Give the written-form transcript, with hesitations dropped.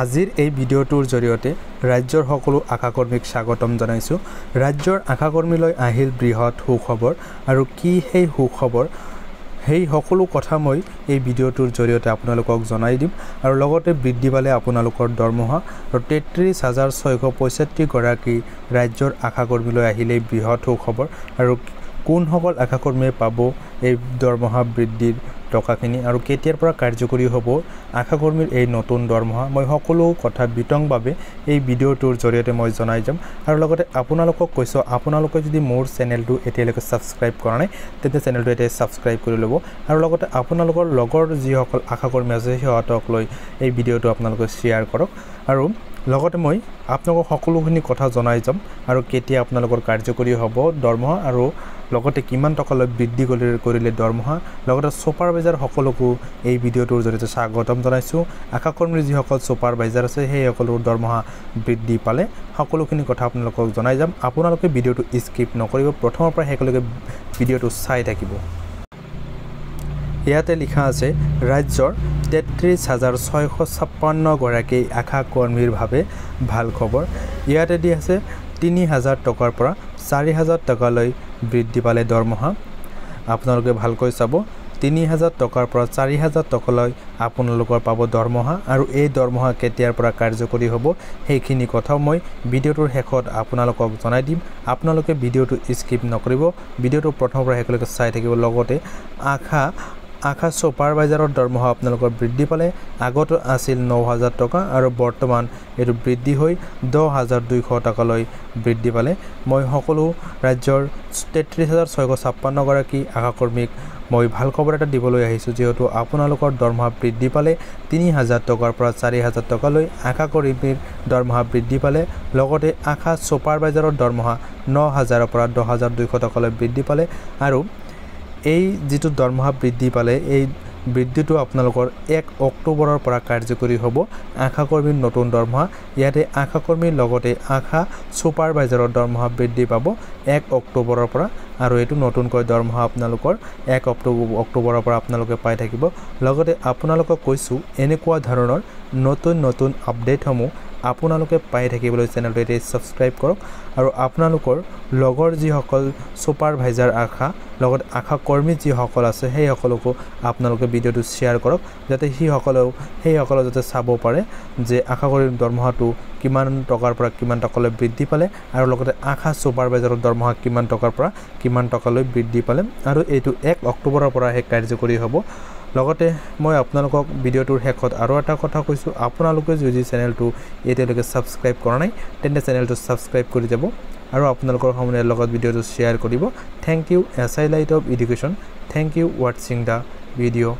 আজিৰ এই ভিডিঅ'টোৰ জৰিয়তে ৰাজ্যৰ সকলো আশাকৰ্মীক স্বাগতম জনাইছোঁ। ৰাজ্যৰ আশাকৰ্মীলৈ আহিল বৃহৎ সুখবৰ আৰু কি সেই সুখবৰ সেই সকলো কথা মই এই ভিডিঅ'টোৰ জৰিয়তে আপোনালোকক জনাই দিম আৰু লগতে বৃদ্ধি পালে আপোনালোকৰ দৰমহা আৰু ৩৩,৬৬৫ গৰাকী ৰাজ্যৰ আশাকৰ্মীলৈ আহিলে বৃহৎ সুখবৰ আৰু কোনসকল আশাকৰ্মীয়ে পাব এই দৰমহা বৃদ্ধিৰ টকাখিনি আৰু কেতিয়াৰ পৰা কাৰ্যকৰী হ'ব আশাকৰ্মীৰ এই নতুন দৰমহা মই সকলো কথা বিতংভাৱে এই ভিডিঅ'টোৰ জৰিয়তে মই জনাই যাম আৰু লগতে আপোনালোকক কৈছোঁ আপোনালোকে যদি মোৰ চেনেলটো এতিয়ালৈকে ছাবস্ক্ৰাইব কৰা নাই তেন্তে চেনেলটো এতিয়া ছাবস্ক্ৰাইব কৰি ল'ব আৰু লগতে আপোনালোকৰ লগৰ যিসকল আশাকৰ্মী আছে সিহঁতক লৈ এই ভিডিঅ'টো আপোনালোকে শ্বেয়াৰ কৰক আৰু লগতে মই আপোনালোকক সকলোখিনি কথা জনাই যাম আৰু কেতিয়া আপোনালোকৰ কাৰ্যকৰী হ'ব দৰমহা আৰু লগতে কিমান টকালৈ বৃদ্ধি কৰিলে দৰমহা লগতে ছুপাৰভাইজাৰ সকলোকো এই ভিডিঅ'টোৰ জৰিয়তে স্বাগতম জনাইছোঁ। আশাকৰ্মীৰ যিসকল ছুপাৰভাইজাৰ আছে সেই সকলৰ দৰমহা বৃদ্ধি পালে সকলোখিনি কথা আপোনালোকক জনাই যাম। আপোনালোকে ভিডিঅ'টো স্কিপ নকৰিব, প্ৰথমৰ পৰা শেষলৈকে ভিডিঅ'টো চাই থাকিব। ইয়াতে লিখা আছে ৰাজ্যৰ ৩৩,৬৫৬ গৰাকী আশাকৰ্মীৰ বাবে ভাল খবৰ। ইয়াতে দি আছে ৩,০০০ টকাৰ পৰা ৪,০০০ টকালৈ বৃদ্ধি পালে দৰমহা। আপোনালোকে ভালকৈ চাব, ৩,০০০ টকাৰ পৰা ৪,০০০ টকালৈ আপোনালোকৰ পাব দৰমহা আৰু এই দৰমহা কেতিয়াৰ পৰা কাৰ্যকৰী হ'ব সেইখিনি কথাও মই ভিডিঅ'টোৰ শেষত আপোনালোকক জনাই দিম। আপোনালোকে ভিডিঅ'টো স্কিপ নকৰিব, ভিডিঅ'টো প্ৰথমৰ পৰা শেষলৈকে চাই থাকিব। লগতে আশা ছুপাৰভাইজাৰৰ দৰমহা আপোনালোকৰ বৃদ্ধি পালে আগত আছিল ৯,০০০ টকা আৰু বৰ্তমান এইটো বৃদ্ধি হৈ ১০,২০০ টকালৈ বৃদ্ধি পালে। মই সকলো ৰাজ্যৰ ৩৩,৬৫৬ গৰাকী আশাকৰ্মীক মই ভাল খবৰ এটা দিবলৈ আহিছোঁ, যিহেতু আপোনালোকৰ দৰমহা বৃদ্ধি পালে ৩,০০০ টকাৰ পৰা ৪,০০০ টকালৈ আশাকৰ্মীৰ দৰমহা বৃদ্ধি পালে লগতে আশা ছুপাৰভাইজাৰৰ দৰমহা ৯,০০০ৰ পৰা ১০,২০০ টকালৈ বৃদ্ধি পালে আৰু এই যিটো দৰমহা বৃদ্ধি পালে এই বৃদ্ধিটো আপোনালোকৰ ১ অক্টোবৰৰ পৰা কাৰ্যকৰী হ'ব আশাকৰ্মীৰ নতুন দৰমহা। ইয়াতে আশাকৰ্মীৰ লগতে আশা ছুপাৰভাইজাৰৰ দৰমহা বৃদ্ধি পাব ১ অক্টোবৰৰ পৰা আৰু এইটো নতুনকৈ দৰমহা আপোনালোকৰ ১ অক্টোবৰৰ পৰা আপোনালোকে পাই থাকিব। লগতে আপোনালোকক কৈছোঁ এনেকুৱা ধৰণৰ নতুন আপডেটসমূহ আপোনালোকে পাই থাকিবলৈ চেনেলটো এতিয়া ছাবস্ক্ৰাইব কৰক আৰু আপোনালোকৰ লগৰ যিসকল ছুপাৰভাইজাৰ আশা লগত আশাকৰ্মী যিসকল আছে সেই সকলকো আপোনালোকে ভিডিঅ'টো শ্বেয়াৰ কৰক যাতে সেইসকলে যাতে চাব পাৰে যে আশাকৰ্মীৰ দৰমহাটো কিমান টকাৰ পৰা কিমান টকালৈ বৃদ্ধি পালে আৰু লগতে আশা ছুপাৰভাইজাৰৰ দৰমহা কিমান টকাৰ পৰা কিমান টকালৈ বৃদ্ধি পালে আৰু এইটো ১ অক্টোবৰৰ পৰাহে কাৰ্যকৰী হ'ব। লগতে মই আপোনালোকক ভিডিঅ'টোৰ শেষত আৰু এটা কথা কৈছোঁ, আপোনালোকে যদি চেনেলটো এতিয়ালৈকে ছাবস্ক্ৰাইব কৰা নাই তেন্তে চেনেলটো ছাবস্ক্ৰাইব কৰি যাব আৰু আপোনালোকৰ সমনীয়াৰ লগত ভিডিঅ'টো শ্বেয়াৰ কৰিব। Thank you SI light of education, thank you ৱাটছিং দ্য ভিডিঅ'।